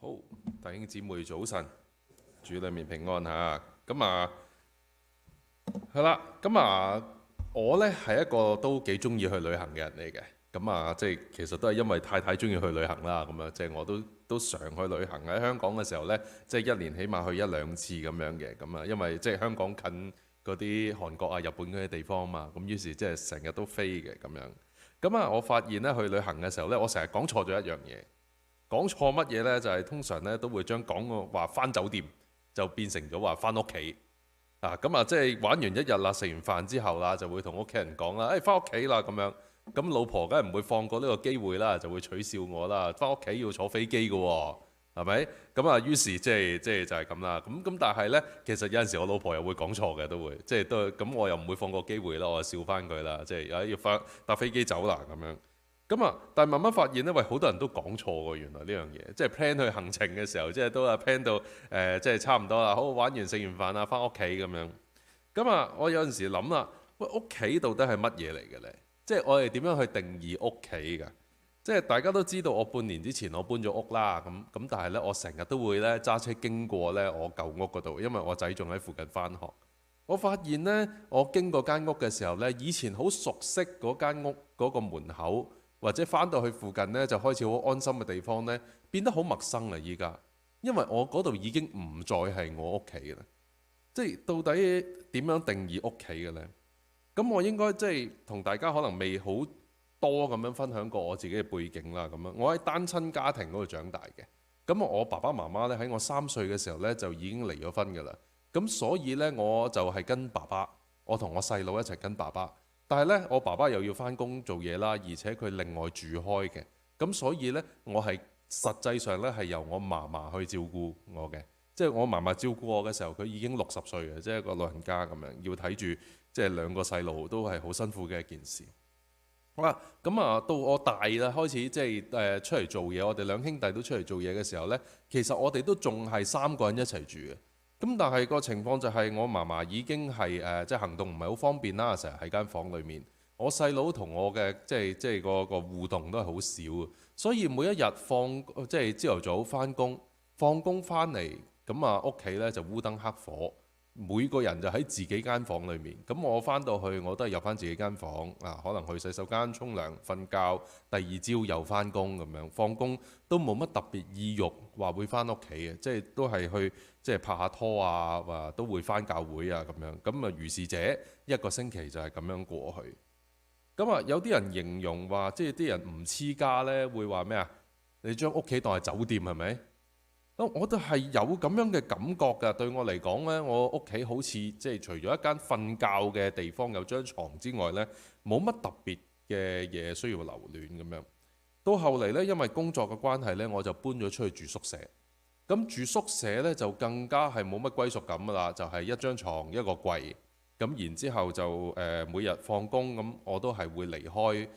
好，弟兄姊妹早晨，主裏面平安嚇。係啦，我呢係一個都幾中意去旅行嘅人嚟嘅。即係其實都係因為太太中意去旅行啦。即係我都常去旅行。喺香港嘅時候呢，即係一年起碼去一兩次咁樣嘅。因為即係香港近嗰啲韓國啊、日本嗰啲地方嘛，咁於是即係成日都飛嘅咁樣。我發現呢，去旅行嘅時候呢，我成日講錯咗一樣嘢。講錯乜嘢呢？就係通常呢都會將講個話返酒店就變成咗話返屋企即係玩完一日啦，食完飯之後啦，就會同屋企人講啦，誒返屋企啦咁樣。咁老婆梗係唔會放過呢個機會啦，就會取笑我啦。返屋企要坐飛機㗎喎，係咪？於是即係就係咁啦。但係呢，其實有陣時我老婆又會講錯嘅，都會即係都咁，我又唔會放過機會啦，我就笑返佢啦，即係要搭飛機走啦咁樣。但係慢慢發現咧，喂，好多人都講錯喎，原來呢樣嘢，即係 plan 去行程嘅時候，即係都係 plan 到即係差唔多啦，好玩完食完飯啊，翻屋企咁樣。我有陣時諗啦，喂，屋企到底係乜嘢嚟嘅呢？即係我哋點樣去定義屋企㗎？即係大家都知道，我半年之前我搬咗屋啦，但係呢，我成日都會呢揸車經過呢我舊屋嗰度，因為我仔仲喺附近返學。我發現呢，我經過間屋嘅時候呢，以前好熟悉嗰間屋嗰個門口，或者返到去附近呢，就開始好安心嘅地方呢，變得好陌生啦依家，因為我嗰度已經唔再係我屋企嘅啦。即係到底點樣定義屋企嘅呢？我應該即係同大家可能未好多咁樣分享過我自己嘅背景啦。我喺單親家庭嗰度長大嘅。我爸爸媽媽呢，喺我3歲嘅時候呢，就已經離咗婚㗎啦。所以呢，我就係跟爸爸，我同我細佬一齊跟爸爸。但係呢，我爸爸又要返工做嘢啦，而且佢另外住開嘅，所以呢，我係實際上呢係由我嫲嫲去照顧我嘅。即係我嫲嫲照顧我嘅時候，佢已經60歲嘅，即係一個老人家咁樣，要睇住即係2個細路都係好辛苦嘅一件事。好啦，到我大啦，開始即係出嚟做嘢，我哋2兄弟都出嚟做嘢嘅時候呢，其實我哋都仲係3個人一齊住嘅。但係個情況就係我嫲嫲已經係即係行動唔係好方便啦，成日喺間房裏面。我細佬同我嘅即係個互動都係好少，所以每一日即係朝頭早返工，放工返嚟屋企呢就烏燈黑火，每個人就喺自己間房裏面。我返到去我都係入返自己間房可能去洗手間沖涼瞓覺，第二朝又返工咁樣。放工都冇乜特別意欲話會返屋企嘅，即係都係去即係拍下拖啊，都會返教會啊咁樣。如是者1個星期就係咁樣過去。有啲人形容話，即係啲人唔黐家呢，會話咩啊？你將屋企當係酒店係咪？我都係有咁樣嘅感覺㗎。對我嚟講呢，我屋企好似即係除咗一間瞓覺嘅地方有張床之外呢，冇乜特別嘅嘢需要留戀咁樣。到後嚟呢，因為工作嘅關係呢，我就搬咗出去住宿舍。住宿舍呢，就更加係冇乜歸屬感㗎啦，就係一張床一個櫃。然之後就每日放工我都係會離開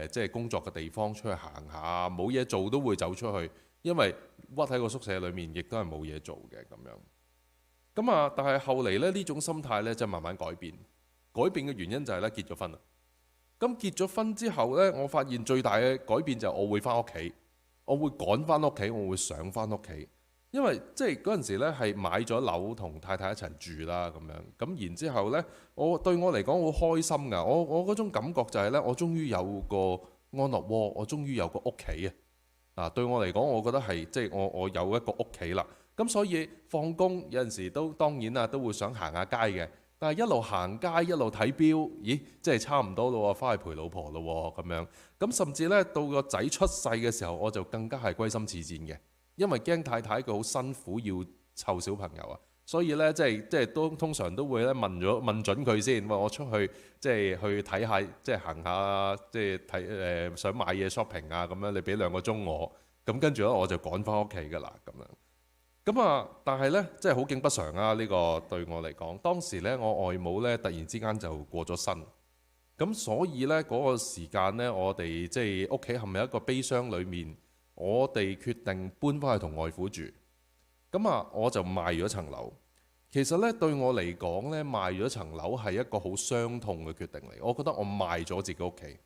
即係工作嘅地方出去行下，冇嘢做都會走出去，因為屈喺個宿舍裏面亦都係冇嘢做嘅咁樣。但係後嚟呢種心態呢，就慢慢改變。改變嘅原因就係呢，結咗婚啦。結咗婚之後呢，我發現最大嘅改變就係我會返屋企，我會趕返屋企，我會想返屋企。因為即係嗰陣時呢係買咗樓同太太一齊住啦咁樣。然之後呢，對我嚟講好開心㗎。我嗰種感覺就係呢，我終於有個安樂窩，我終於有個屋企啊！對我嚟講，我覺得係即係我有一個屋企啦。所以放工有陣時都當然啦，都會想行下街嘅。但係一路行街一路睇錶，咦，即係差唔多咯喎，返去陪老婆咯喎咁樣。甚至呢，到個仔出世嘅時候，我就更加係歸心似箭嘅。因為驚太太佢好辛苦要湊小朋友啊，所以呢，即係都通常都會咧問準佢先，我出去即係去睇下，即係行下，即係睇想買嘢 shopping 啊咁樣，你俾2個鐘我，跟住咧我就趕返屋企㗎啦咁樣。但係呢，即係好景不常啊！呢個對我嚟講，當時呢，我外母呢突然之間就過咗身，所以呢，嗰個時間呢，我哋即係屋企陷入一個悲傷裡面。我哋決定搬返去同外父住，我就賣咗層樓。其實呢，對我嚟講呢，賣咗層樓係一個好傷痛嘅決定嚟。我覺得我賣咗自己屋企，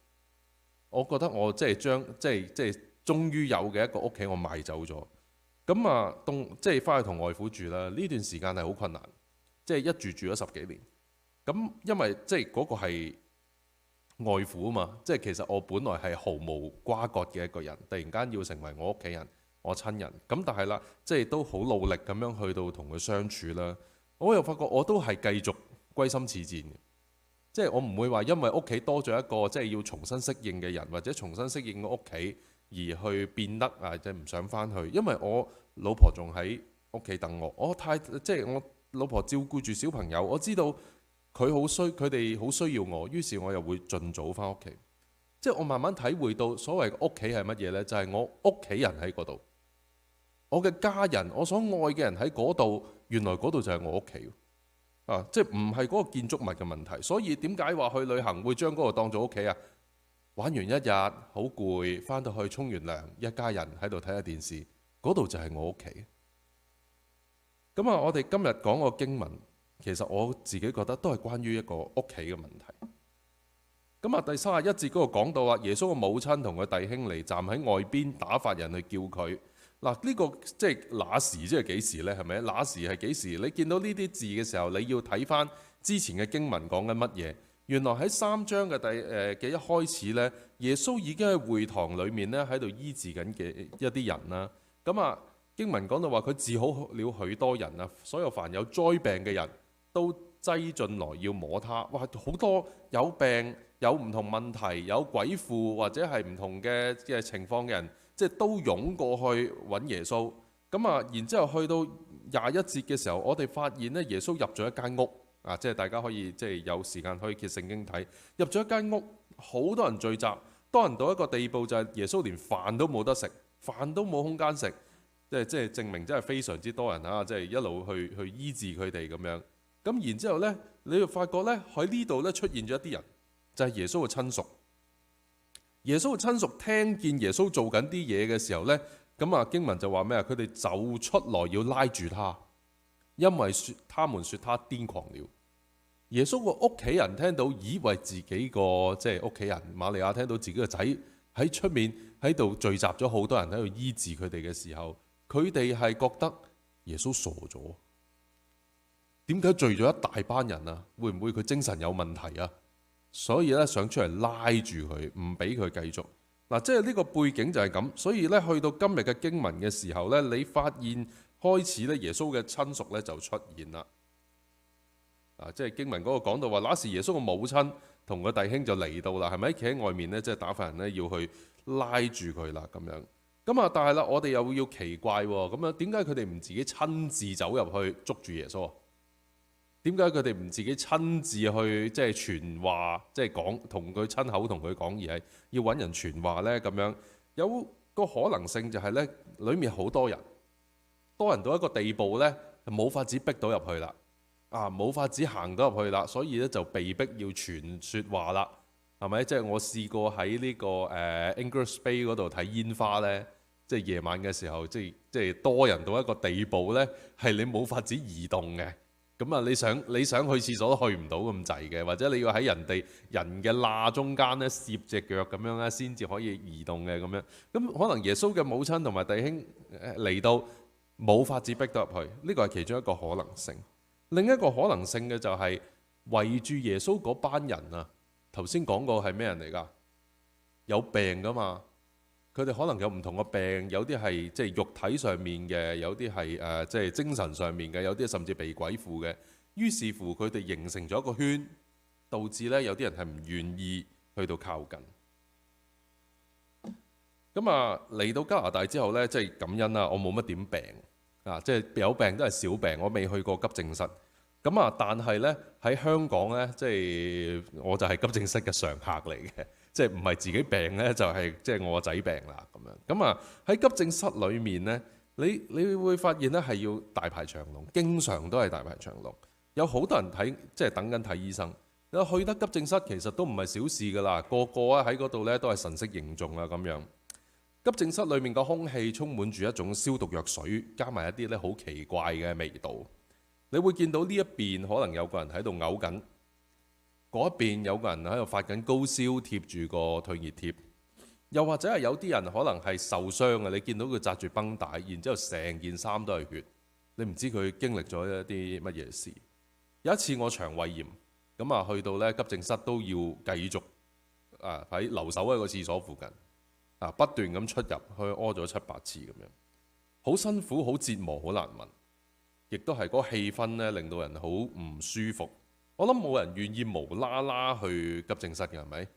我覺得我即係終於有嘅一個屋企我賣走咗。咁啊，即係翻去同外父住啦。呢段時間係好困難，即係一住咗10幾年。咁因為即係嗰個係外父啊嘛，即係其實我本來係毫無瓜葛嘅一個人，突然間要成為我屋企人、我親人。咁但係啦，即係都好努力咁樣去到同佢相處啦。我又發覺我都係繼續歸心似箭嘅，即係我唔會話因為屋企多咗一個即係要重新適應嘅人，或者重新適應個屋企而去變得即係唔想翻去。因為我老婆仲喺屋企等我，即係我老婆照顧住小朋友，我知道佢哋好需要我，於是我又會盡早翻屋企。即係我慢慢體會到所謂屋企係乜嘢呢？就係我屋企人喺嗰度，我嘅家人，我所愛嘅人喺嗰度，原來嗰度就係我屋企。即係唔係嗰個建築物嘅問題。所以點解話去旅行會將嗰度當做屋企啊？玩完一日好攰，翻到去沖完涼，一家人喺度睇下電視，嗰度就係我屋企。咁啊，我哋今日講個經文，其實我自己覺得都係關於一個屋企嘅問題。咁啊，第31節嗰度講到耶穌嘅母親同佢弟兄嚟，站喺外邊打發人去叫佢。嗱，呢個即係那時，即係幾時呢？係咪？那時係幾時？你見到呢啲字嘅時候，你要睇翻之前嘅經文講緊乜嘢？原來喺3章嘅一開始呢，耶穌已經喺會堂裏面咧喺度醫治緊嘅一啲人啦。咁啊，經文講到話佢治好了許多人啊，所有凡有災病嘅人都擠進來要摸他。哇，好多有病有唔同問題有鬼附或者係唔同嘅情況嘅人，即係都湧過去揾耶穌。咁啊，然之後去到21節嘅時候，我哋發現咧，耶穌入咗一間屋啊，即係大家可以即係有時間可以揭聖經睇。入咗一間屋，好多人聚集，多人到一個地步就係耶穌連飯都冇得食，飯都冇空間食，即係證明真係非常之多人啊！即係一路去醫治佢哋咁樣。咁然之後呢，你會發覺呢，喺呢度呢出現咗一啲人，就係耶穌嘅親屬。耶穌嘅親屬聽見耶穌做緊啲嘢嘅時候呢，咁啊經文就話咩啊？佢哋走出來要拉住他，因為他們說他癲狂了。耶穌個屋企人聽到，以為自己個即係屋企人瑪利亞聽到自己個仔喺出面喺度聚集咗好多人喺度醫治佢哋嘅時候，佢哋係覺得耶穌傻咗。點解聚咗一大班人啊？會唔會佢精神有問題啊？所以咧想出嚟拉住佢，唔俾佢繼續。嗱，即係呢個背景就係咁。所以咧去到今日嘅經文嘅時候咧，你發現開始咧耶穌嘅親屬咧就出現啦。即係經文嗰個講到話，那時耶穌嘅母親同個弟兄就嚟到啦，係咪？企喺外面咧，即係打發人咧要去拉住佢啦咁樣。咁啊，但係啦，我哋又要奇怪喎，咁樣點解佢哋唔自己親自走入去捉住耶穌？點解佢哋唔自己親自去即係傳話，即係講同佢親口同佢講，而係要揾人傳話呢？咁樣有個可能性就係呢，裡面好多人，多人到一個地步呢，冇法子逼到入去啦，冇法子行到入去啦，所以咧就被逼要傳説話啦，係咪？即係我試過喺呢個English Bay 嗰度睇煙花呢，即係夜晚嘅時候，即係多人到一個地步呢，係你冇法子移動嘅。咁啊，你想去廁所都去唔到咁滯嘅，或者你要喺人嘅罅中間咧攝隻腳咁樣咧，先至可以移動嘅咁樣。咁可能耶穌嘅母親同埋弟兄嚟到冇法子逼到入去，呢個係其中一個可能性。另一個可能性嘅就係圍住耶穌嗰班人啊。頭先講過係咩人嚟㗎？有病㗎嘛。佢哋可能有唔同嘅病，有啲係即係肉體上面嘅，有啲係即係精神上面嘅，有啲甚至被鬼附嘅。於是乎佢哋形成咗一個圈，導致咧有啲人係唔願意去到靠近。咁啊嚟到加拿大之後呢，即係感恩啦，我冇乜點病即係有病都係小病，我未去過急症室。咁啊，但係呢，喺香港呢，即係我就係急症室嘅常客嚟嘅。即係唔係自己病呢，就係即係我個仔病啦咁樣。咁啊喺急症室裏面呢，你會發現呢係要大排長龍，經常都係大排長龍。有好多人即係等緊睇醫生。你去得急症室其實都唔係小事㗎啦，個個啊喺嗰度呢都係神色凝重啊咁樣。急症室裏面個空氣充滿住一種消毒藥水，加埋一啲呢好奇怪嘅味道。你會見到呢一邊可能有個人喺度嘔緊。嗰一邊有個人喺度發緊高燒，貼住個退熱貼。又或者係有啲人可能係受傷嘅，你見到佢紮住繃帶，然之後成件衫都係血，你唔知佢經歷咗一啲乜嘢事。有一次我腸胃炎，咁啊去到咧急症室都要繼續喺留守喺個廁所附近不斷咁出入去屙咗7-8次咁樣，好辛苦，好折磨，好難聞，亦都係嗰個氣氛咧令到人好唔舒服。我諗冇人願意無啦啦去急症室嘅，係咪？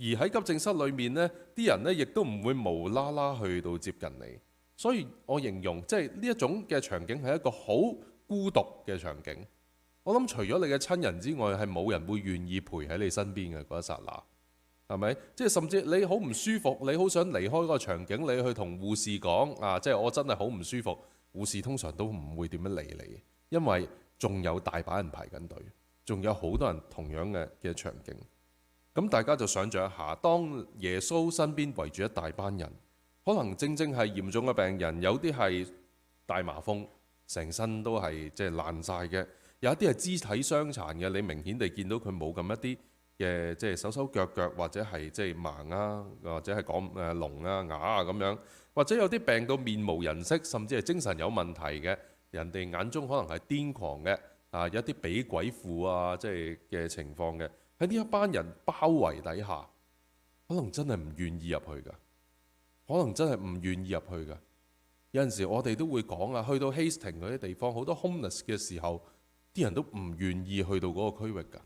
而喺急症室裏面呢啲人呢亦都唔會無啦啦去到接近你。所以我形容即係呢一種嘅場景係一個好孤獨嘅場景。我諗除咗你嘅親人之外，係冇人會願意陪喺你身邊嘅嗰一剎那，係咪？即係甚至你好唔舒服，你好想離開嗰個場景，你去同護士講即係我真係好唔舒服，護士通常都唔會點樣理你，因為仲有大把人排緊隊，仲有好多人同樣嘅場景。咁大家就想像一下，當耶穌身邊圍住一大班人，可能正正係嚴重嘅病人，有啲係大麻風，成身都係即係爛晒嘅；有一啲係肢體傷殘嘅，你明顯地見到佢冇咁一啲嘅即係手手腳腳或者係即係盲或者係講聾啞咁樣，或者有啲病到面無人色，甚至係精神有問題嘅，人哋眼中可能係癲狂嘅有一啲俾鬼附即係嘅情況嘅。喺呢一班人包圍底下，可能真係唔願意入去㗎，可能真係唔願意入去㗎。有陣時我哋都會講去到 Hastings 嗰啲地方，好多 homeless 嘅時候，啲人都唔願意去到嗰個區域㗎，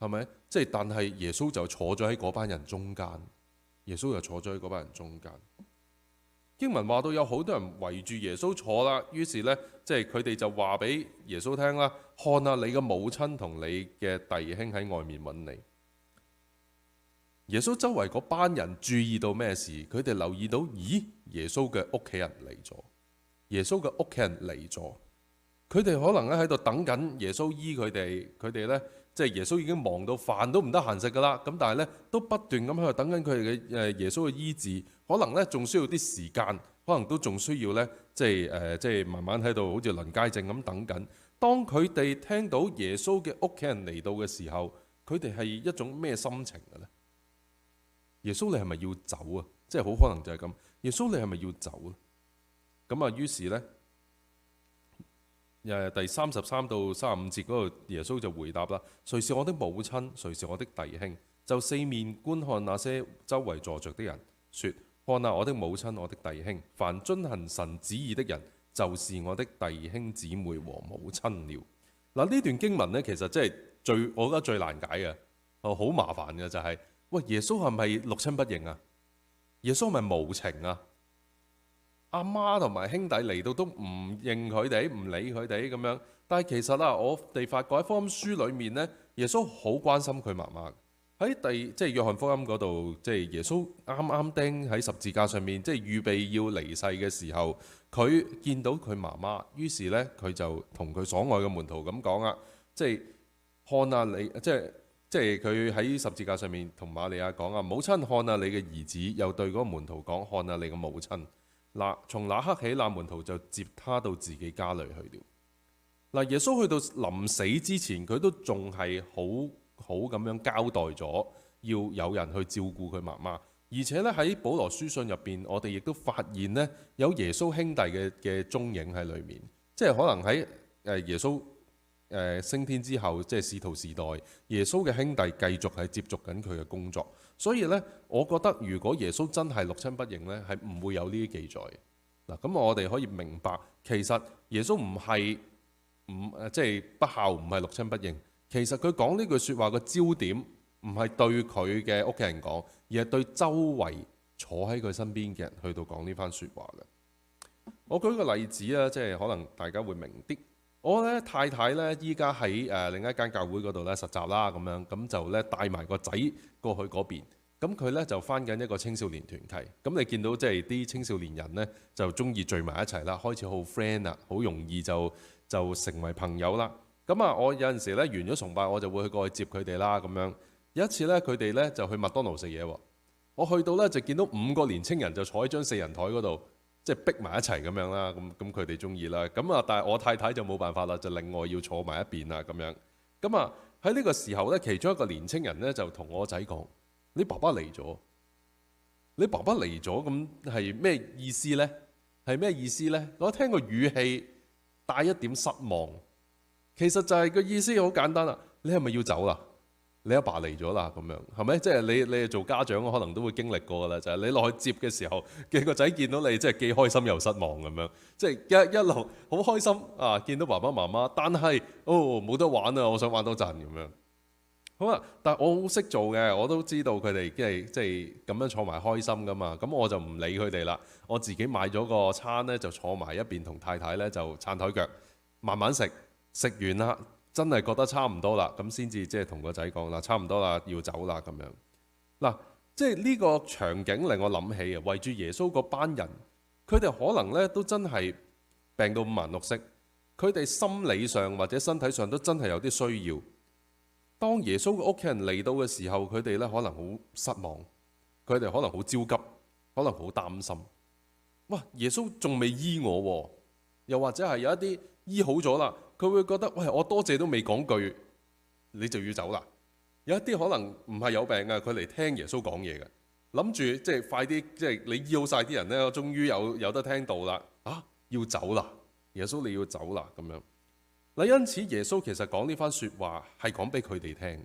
係咪？即係但係耶穌就坐咗喺嗰班人中間，耶穌就坐咗喺嗰班人中間。經文話到有好多人圍住耶穌坐啦，於是呢，即係佢哋就話俾耶穌聽啦，看下你嘅母親同你嘅弟兄喺外面揾你。耶穌周圍嗰班人注意到咩事？佢哋留意到，咦，耶穌嘅屋企人嚟咗，耶穌嘅屋企人嚟咗。佢哋可能咧喺度等緊耶穌醫佢哋，佢哋呢，即係耶穌已經忙到飯都唔得閒食噶啦，咁但係呢，都不斷咁喺度等緊佢哋嘅耶穌嘅醫治，可能呢，仲需要啲時間，可能都仲需要呢，即係慢慢喺度好似輪街症咁等緊。當佢哋聽到耶穌嘅屋企人嚟到嘅時候，佢哋係一種咩心情嘅呢？耶穌你係咪要走啊？即係好可能就係咁。耶穌你係咪要走啊？咁啊，於是呢，第33到35節嗰度，耶穌就回答啦：誰是我的母親？誰是我的弟兄？就四面觀看那些周圍坐着的人，說：看下我的母親，我的弟兄。凡遵行神旨意的人，就是我的弟兄姊妹和母親了。嗱，呢段經文呢，其實即係我覺得最難解嘅，好麻煩嘅就係，喂，耶穌係咪六親不認啊？耶穌係咪無情啊？阿媽同埋兄弟嚟到都唔認佢哋，唔理佢哋咁樣。但係其實我哋發覺喺福音書裏面呢，耶穌好關心佢媽媽。喺即係約翰福音嗰度，即係耶穌啱啱釘喺十字架上面，即係預備要離世嘅時候，佢見到佢媽媽，於是呢，佢就同佢所愛嘅門徒咁講啊，即係看下你，即係佢喺十字架上面同瑪利亞講啊，母親，看下你嘅兒子，又對嗰個門徒講，看下你嘅母親。嗱，從那刻起，那門徒就接他到自己家裏去了。嗱，耶穌去到臨死之前，佢都仲係好咁樣交代咗，要有人去照顧佢媽媽。而且咧喺保羅書信入邊，我哋亦都發現呢，有耶穌兄弟嘅蹤影喺裏面，即係可能喺耶穌升天之後，即係使徒時代，耶穌嘅兄弟繼續係接續緊佢嘅工作。所以呢，我覺得如果耶穌真係六親不認呢，係唔會有呢啲記載。嗱，咁我哋可以明白，其實耶穌唔係即係不孝，唔係六親不認。其實佢講呢句説話嘅焦點唔係對佢嘅屋企人講，而係對周圍坐喺佢身邊嘅人去到講呢番説話嘅。我舉個例子啊，即係可能大家會明啲。我咧太太咧依家喺另一間教會嗰度咧實習啦，咁就咧帶埋個仔過去嗰邊。咁佢咧就返緊一個青少年團契。咁你見到即係啲青少年人咧就中意聚埋一齊啦，開始好 friend 啦，好容易就成為朋友啦。咁啊，我有陣時咧完咗崇拜，我就會去過去接佢哋啦。咁樣有一次咧，佢哋咧就去麥當勞食嘢喎。我去到咧就見到5個年青人就坐喺張4人台嗰度。即係逼埋一齊咁樣啦，咁佢哋中意啦。咁啊，但係我太太就冇辦法啦，就另外要坐埋一邊啦咁樣。咁啊喺呢個時候呢，其中一個年青人呢就同我仔講：你爸爸嚟咗。你爸爸嚟咗，咁係咩意思呢？係咩意思呢？我聽個語氣帶一點失望，其實就係個意思好簡單啦。你係咪要走啦？你阿爸嚟咗啦，咁樣係咪？即係你做家長可能都會經歷過噶啦，就係你落去接嘅時候，嘅個仔見到你，即係既開心又失望咁樣，即係一路好開心啊，見到爸爸媽媽，但係冇得玩啊，我想玩多陣咁樣。好啊，但係我好識做嘅，我都知道佢哋即係咁樣坐埋開心噶嘛，咁我就唔理佢哋啦，我自己買咗個餐呢，就坐埋一邊同太太呢，就撐台腳，慢慢食，食完啦。真係覺得差唔多啦，咁先至即係同個仔講啦，差唔多啦，要走啦咁樣。嗱，即係呢個場景令我諗起啊，圍住耶穌嗰班人，佢哋可能呢都真係病到五顏六色，佢哋心理上或者身體上都真係有啲需要。當耶穌嘅屋企人嚟到嘅時候，佢哋呢可能好失望，佢哋可能好焦急，可能好擔心。哇！耶穌仲未醫我喎，又或者係有一啲醫好咗啦。佢會覺得，喂，我多謝都未講句，你就要走啦。有一啲可能唔係有病嘅，佢嚟聽耶穌講嘢嘅，諗住即係快啲，即係你醫好晒啲人呢，我終於有得聽到啦。啊，要走啦，耶穌你要走啦咁樣。嗱，因此耶穌其實講呢番説話係講俾佢哋聽。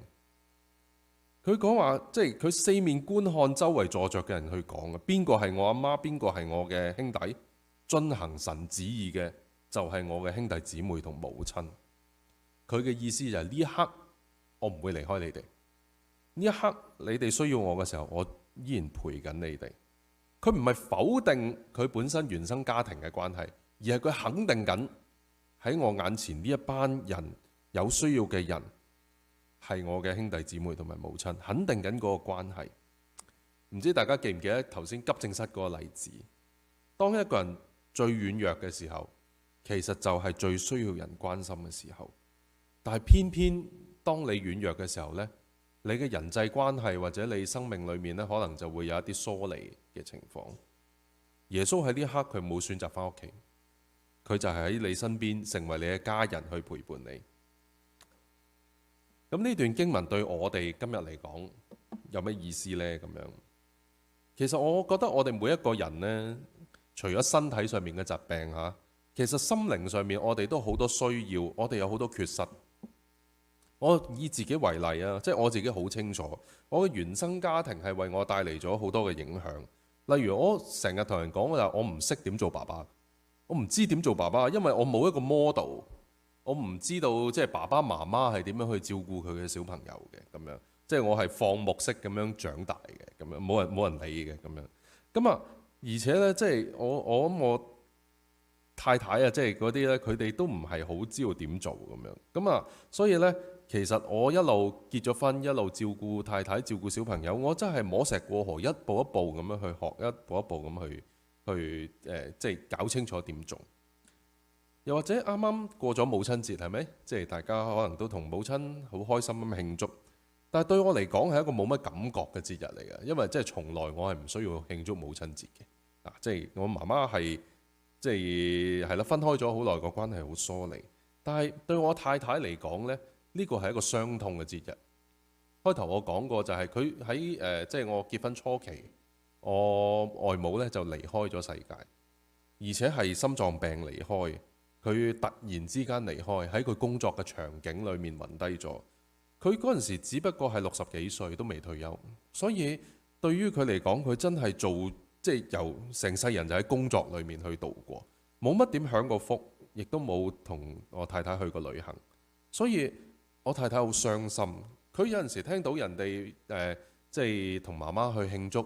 佢講話即係佢四面觀看周圍坐着嘅人去講嘅，邊個係我阿媽，邊個係我嘅兄弟，遵行神旨意嘅就係我嘅兄弟姊妹同母親。佢嘅意思就係呢一刻我唔會離開你哋，呢一刻你哋需要我嘅時候，我依然陪緊你哋。佢唔係否定佢本身原生家庭嘅關係，而係佢肯定緊喺我眼前呢一班人有需要嘅人係我嘅兄弟姊妹同埋母親，肯定緊嗰個關係。唔知大家記唔記得頭先急症室嗰個例子？當一個人最軟弱嘅時候，其實就係最需要人關心嘅時候。但係偏偏當你軟弱嘅時候呢，你嘅人際關係或者你生命裏面呢，可能就會有一啲疏離嘅情況。耶穌喺呢一刻佢冇選擇翻屋企，佢就係喺你身邊，成為你嘅家人去陪伴你。咁呢段經文對我哋今日嚟講有咩意思呢？咁樣，其實我覺得我哋每一個人呢，除咗身體上面嘅疾病嚇，其實心靈上面我哋都好多需要，我哋有好多缺失。我以自己為例啊，即係我自己好清楚，我嘅原生家庭係為我帶嚟咗好多嘅影響。例如我成日同人講就我唔識點做爸爸，我唔知點做爸爸，因為我冇一個 model。我唔知道即係爸爸媽媽係點樣去照顧佢嘅小朋友嘅咁樣，即係我係放牧式咁樣長大嘅咁樣，冇人理嘅咁樣。咁啊，而且呢，即係我諗我太太啊，即係嗰啲呢，佢哋都唔係好知道點做咁樣。咁啊，所以呢，其實我一路結咗婚，一路照顧太太、照顧小朋友，我真係摸石過河，一步一步咁樣去學，一步一步咁去即係搞清楚點做。又或者啱啱過咗母親節係咪？即係大家可能都同母親好開心咁慶祝，但係對我嚟講係一個冇乜感覺嘅節日嚟嘅，因為即係從來我係唔需要慶祝母親節嘅。即係我媽媽係即係啦，分開咗好耐，個關係好疏離。但係對我太太嚟講呢，呢個係一個傷痛嘅節日。開頭我講過就係佢喺即係我結婚初期，我外母呢就離開咗世界，而且係心臟病離開。佢突然之間離開，喺佢工作嘅場景裏面暈低咗。佢嗰陣時只不過係60幾歲，都未退休，所以對於佢嚟講，佢真係做即係由成世人就喺工作裏面去度過，冇乜點享過福，亦都冇同我太太去過旅行。所以我太太好傷心。佢有陣時聽到人哋即係同媽媽去慶祝，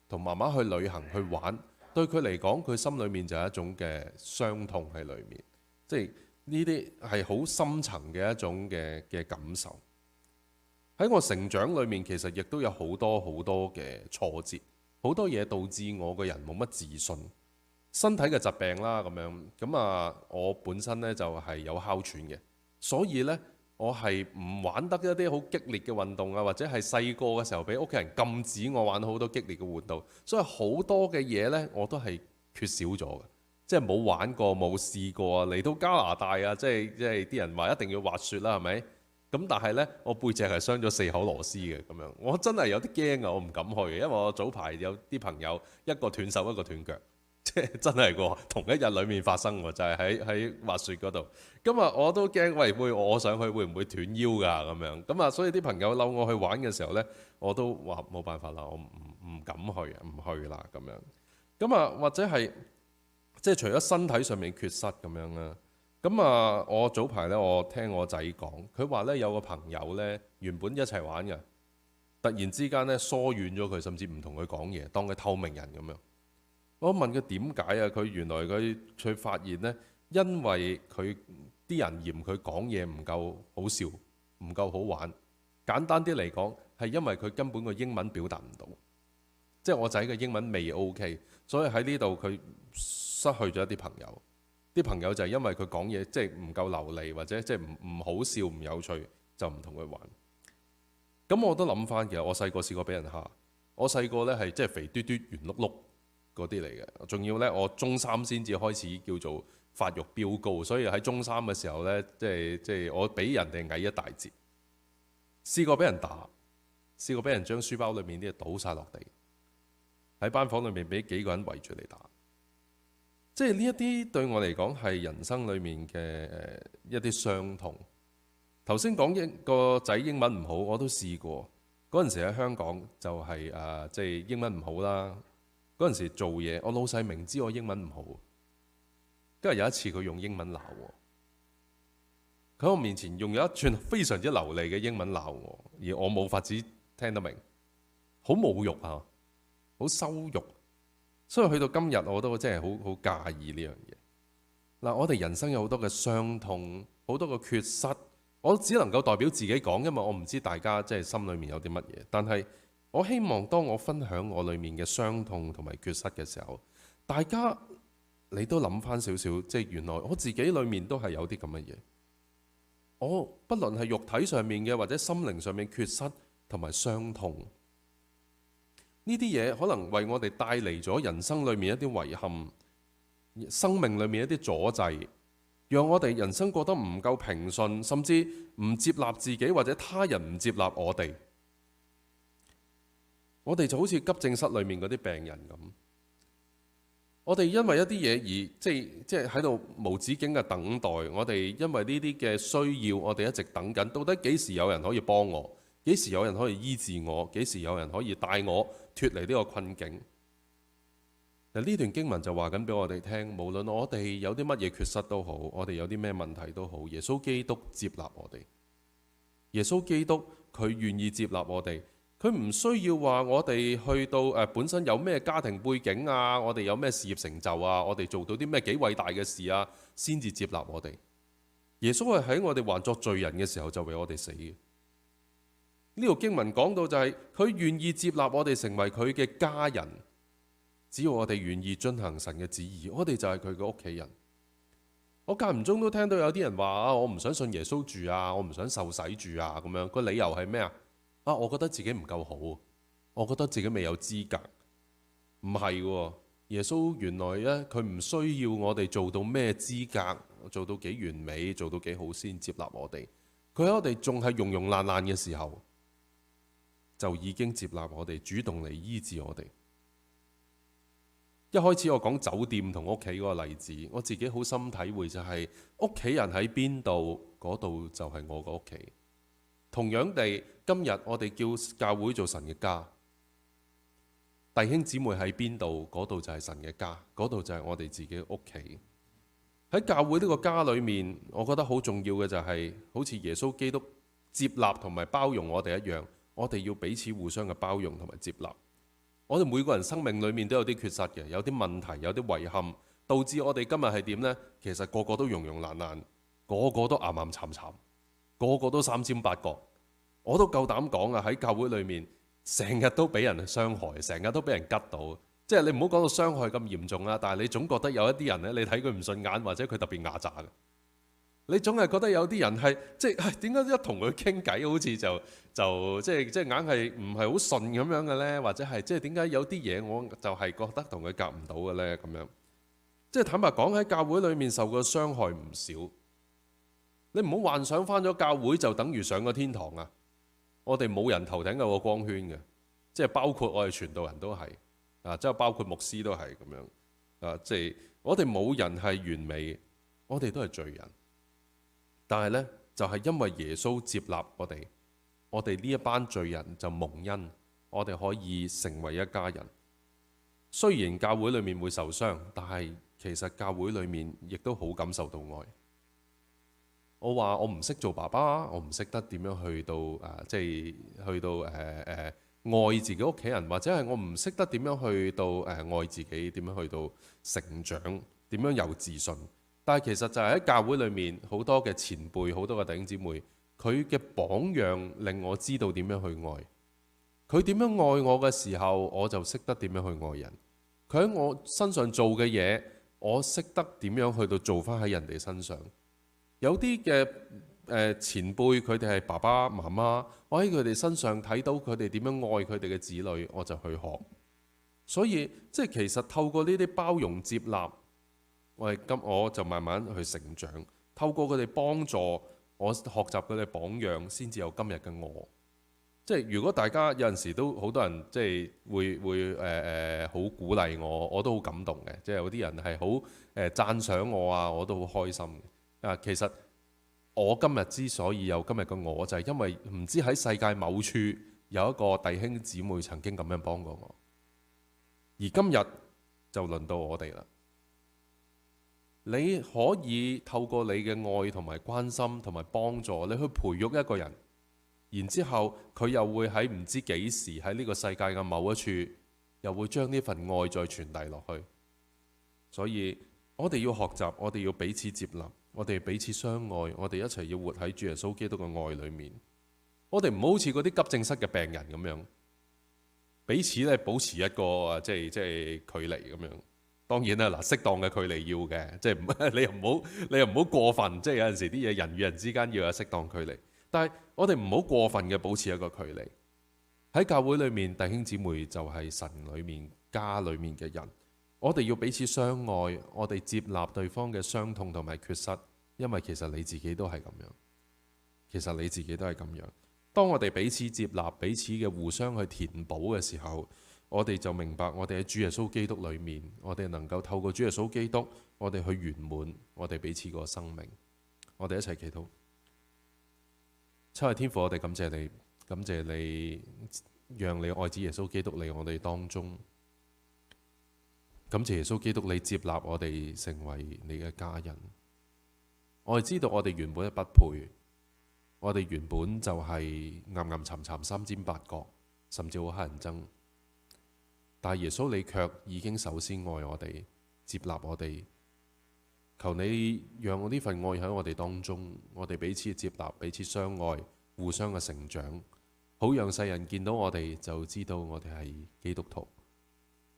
同媽媽去旅行去玩，對佢嚟講，佢心裏面就係一種嘅傷痛喺裏面。即係呢啲係好深層嘅一種嘅感受。喺我成長裏面，其實亦都有好多好多嘅挫折，好多嘢導致我個人冇乜自信。身體嘅疾病啦咁樣，咁啊我本身呢就係有哮喘嘅，所以呢，我係唔玩得一啲好激烈嘅運動啊，或者係細個嘅時候俾屋企人禁止我玩好多激烈嘅活動，所以好多嘅嘢呢，我都係缺少咗嘅。即係冇玩過冇試過啊！嚟到加拿大啊，即係啲人話一定要滑雪啦，係咪？咁但係呢，我背脊係傷咗4口螺絲嘅咁樣，我真係有啲驚啊！我唔敢去嘅，因為我早排有啲朋友一個斷手一個斷腳，即係真係喎，同一日裡面發生喎，就係喺滑雪嗰度。咁啊，我都驚，喂，我上去會唔會斷腰㗎咁樣？咁啊，所以啲朋友嬲我去玩嘅時候呢，我都話冇辦法啦，我唔敢去，唔去啦咁樣。咁啊，或者係即係除咗身體上面缺失咁樣啦。咁啊，我早排呢，我聽我仔講，佢話呢，有個朋友呢，原本一齊玩嘅，突然之間呢，疏遠咗佢，甚至唔同佢講嘢，當佢透明人咁樣。我問佢點解啊？佢原來佢發現呢，因為佢啲人嫌佢講嘢唔夠好笑，唔夠好玩。簡單啲嚟講，係因為佢根本個英文表達唔到，即係我仔嘅英文未 OK，所以喺呢度佢失去咗一啲朋友。啲朋友就係因為佢講嘢即係唔夠流利，或者即係唔好笑、唔有趣，就唔同佢玩。咁我都諗翻，其實我細個試過俾人蝦。我細個呢係即係肥嘟嘟、圓碌碌嗰啲嚟嘅，仲要呢，我中三先至開始叫做發育飆高，所以喺中三嘅時候呢，即係我比人哋矮一大截。試過俾人打，試過俾人將書包裏面啲嘢倒晒落地，喺班房裏面俾幾個人圍住嚟打。即係呢一啲對我嚟講係人生裏面嘅一啲傷痛。頭先講個仔英文唔好，我都試過。嗰陣時喺香港就係即係英文唔好啦。嗰陣時做嘢，我老細明知我英文唔好，跟住有一次佢用英文鬧我，佢喺我面前用咗一串非常之流利嘅英文鬧我，而我冇法子聽得明，好侮辱啊，好羞辱。所以去到今日我都真係好介意呢樣嘢。嗱，我哋人生有好多嘅傷痛，好多嘅缺失，我只能夠代表自己講，因為我唔知大家即係心裏面有啲乜嘢。但係我希望當我分享我裏面嘅傷痛同埋缺失嘅時候，大家你都諗翻少少，即係原來我自己裏面都係有啲咁嘅嘢。我不論係肉體上面嘅或者心靈上面缺失同埋傷痛。呢啲嘢可能為我哋帶嚟咗人生裏面一啲遺憾，生命裏面一啲阻滯，讓我哋人生過得唔夠平順，甚至唔接納自己或者他人唔接納我哋。我哋就好似急症室裏面嗰啲病人咁，我哋因為一啲嘢而即係喺度無止境嘅等待。我哋因為呢啲嘅需要，我哋一直等緊，到底幾時有人可以幫我？幾時有人可以醫治我？幾時有人可以帶我脫離呢個困境？嗱，呢段經文就話緊俾我哋聽，無論我哋有啲乜嘢缺失都好，我哋有啲咩問題都好，耶穌基督接納我哋。耶穌基督佢願意接納我哋，佢唔需要話我哋去到本身有咩家庭背景啊，我哋有咩事業成就啊，我哋做到啲咩幾偉大嘅事啊，先至接納我哋。耶穌係喺我哋還作罪人嘅時候就為我哋死嘅。呢個經文講到就係佢願意接納我哋成為佢嘅家人，只要我哋願意遵行神嘅旨意，我哋就係佢嘅屋企人。我間唔中都聽到有啲人話我唔想信耶穌住啊，我唔想受洗住啊，咁樣個理由係咩啊？我覺得自己唔夠好，我覺得自己未有資格。唔係喎，耶穌原來呢，佢唔需要我哋做到咩資格，做到幾完美，做到幾好先接納我哋。佢喺我哋仲係庸庸爛爛嘅時候，就已經接納我哋，主動嚟醫治我哋。一開始我講酒店同屋企嗰個例子，我自己好深體會就係屋企人喺邊度，嗰度就係我個屋企。同樣地，今日我哋叫教會做神嘅家，弟兄姊妹喺邊度，嗰度就係神嘅家，嗰度就係我哋自己屋企。喺教會呢個家裏面，我覺得好重要嘅就係好似耶穌基督接納同埋包容我哋一樣。我哋要彼此互相嘅包容同埋接納。我哋每個人生命裏面都有啲缺失嘅，有啲問題，有啲遺憾，導致我哋今日係點呢？其實個個都庸庸爛爛，個個都岩岩慘慘，個個都三尖八角。我都夠膽講啊！喺教會裏面，成日都俾人傷害，成日都俾人吉到。即係你唔好講到傷害咁嚴重啦，但係你總覺得有一啲人呢，你睇佢唔順眼，或者佢特別牙渣嘅。你總係覺得有啲人係即係點解一同佢傾偈好似就即係硬係唔係好順咁樣嘅呢？或者係即係點解有啲嘢我就係覺得同佢夾唔到嘅呢？咁樣即係坦白講，喺教會裏面受過傷害唔少，你唔好幻想返咗教會就等於上咗天堂啊！我哋冇人頭頂有個光圈嘅，即係包括我哋傳道人都係啊，即係包括牧師都係咁樣啊，即係我哋冇人係完美，我哋都係罪人。但係呢，就係因為耶穌接納我哋呢一班罪人就蒙恩，我哋可以成為一家人。雖然教會裡面會受傷，但係其實教會裡面亦都好感受到愛。我話我唔識做爸爸，我唔識得點樣去到愛自己屋企人，或者係我唔識得點樣去到愛自己，點樣去到成長，點樣有自信。但係其實就係喺教會裡面好多嘅前輩，好多嘅弟兄姊妹，佢嘅榜樣令我知道點樣去愛。佢點樣愛我嘅時候，我就識得點樣去愛人。佢喺我身上做嘅嘢，我識得點樣去到做翻喺人哋身上。有啲嘅前輩，佢哋係爸爸媽媽，我喺佢哋身上睇到佢哋點樣愛佢哋嘅子女，我就去學。所以即係其實透過呢啲包容接納，我就慢慢去成長。透過佢哋幫助我學習佢哋榜樣，先至有今日嘅我。即係如果大家有陣時都好多人即係會好鼓勵我，我都好感動嘅。即係有啲人係好讚賞我啊，我都好開心嘅。其實我今日之所以有今日嘅我，就係因為唔知喺世界某處有一個弟兄姊妹曾經咁樣幫過我，而今日就輪到我哋啦。你可以透過你嘅愛同埋關心同埋幫助，你去培育一個人，然之後佢又會喺唔知幾時喺呢個世界嘅某一處，又會將呢份愛再傳遞落去。所以我哋要學習，我哋要彼此接納，我哋彼此相愛，我哋一齊要活喺主耶穌基督嘅愛裏面。我哋唔好好似嗰啲急症室嘅病人咁樣，彼此咧保持一個即係距離咁樣。當然啦，嗱，適當嘅距離要嘅，即係你又唔好過分。即係有陣時啲嘢人與人之間要有適當距離，但係我哋唔好過分嘅保持一個距離。喺教會裏面，弟兄姊妹就係神裏面家裏面嘅人。我哋要彼此相愛，我哋接納對方嘅傷痛同埋缺失，因為其實你自己都係咁樣。其實你自己都係咁樣。當我哋彼此接納、彼此嘅互相去填補嘅時候，我哋就明白我哋喺主耶穌基督裏面，我哋能夠透過主耶穌基督，我哋去圓滿我哋彼此個生命。我哋一齊祈禱。親愛天父，我哋感謝你，感謝你讓你愛子耶穌基督嚟我哋當中。感謝耶穌基督，你接納我哋成為你嘅家人。我哋知道我哋原本不配，我哋原本就係陰沉沉、三尖八角，甚至好乞人憎。但係耶穌你卻已經首先愛我哋，接納我哋。求你讓我呢份愛喺我哋當中，我哋彼此接納、彼此相愛、互相嘅成長，好讓世人見到我哋就知道我哋係基督徒。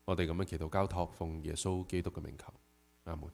我哋咁樣祈禱交託，奉耶穌基督嘅名求，阿門。